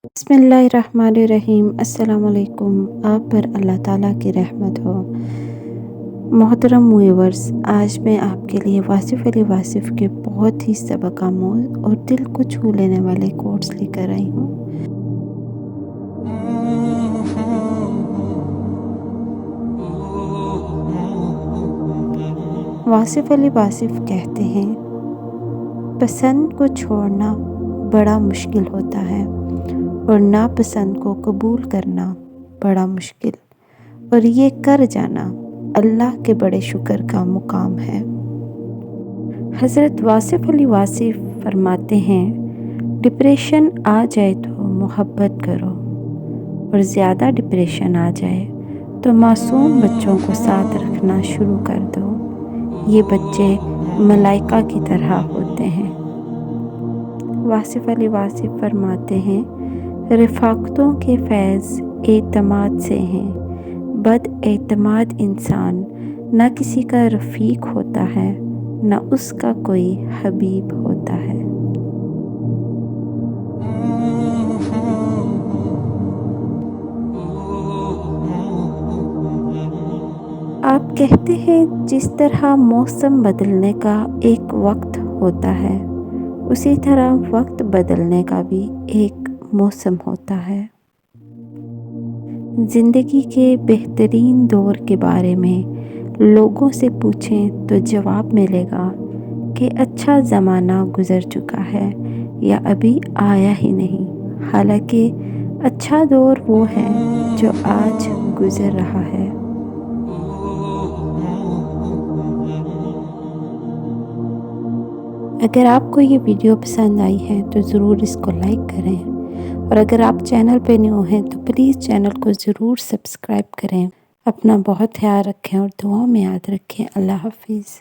बिस्मिल्लाहिर्रहमानिर्रहीम। अस्सलाम वालेकुम। आप पर अल्लाह ताला की रहमत हो। मोहतरम व्यूअर्स, आज मैं आपके लिए वासिफ़ अली वासिफ़ के बहुत ही सबक आमोज़ और दिल को छू लेने वाले कोट्स लेकर आई हूँ। वासिफ़ अली वासिफ़ कहते हैं, पसंद को छोड़ना बड़ा मुश्किल होता है और नापसंद को कबूल करना बड़ा मुश्किल, और ये कर जाना अल्लाह के बड़े शुक्र का मुकाम है। हज़रत वासिफ़ अली वासिफ़ फरमाते हैं, डिप्रेशन आ जाए तो मोहब्बत करो, और ज़्यादा डिप्रेशन आ जाए तो मासूम बच्चों को साथ रखना शुरू कर दो। ये बच्चे मलाइका की तरह होते हैं। वासिफ़ अली वासिफ़ फरमाते हैं, रफ़ाक़तों के फैज़ एतमाद से हैं। बद एतमाद इंसान न किसी का रफ़ीक होता है, न उसका कोई हबीब होता है। आप कहते हैं, जिस तरह मौसम बदलने का एक वक्त होता है, उसी तरह वक्त बदलने का भी एक मौसम होता है। ज़िंदगी के बेहतरीन दौर के बारे में लोगों से पूछें तो जवाब मिलेगा कि अच्छा ज़माना गुज़र चुका है या अभी आया ही नहीं। हालांकि अच्छा दौर वो है जो आज गुज़र रहा है। अगर आपको ये वीडियो पसंद आई है तो ज़रूर इसको लाइक करें, और अगर आप चैनल पे न्यू हैं तो प्लीज़ चैनल को ज़रूर सब्सक्राइब करें। अपना बहुत ख्याल रखें और दुआ में याद रखें। अल्लाह हाफिज़।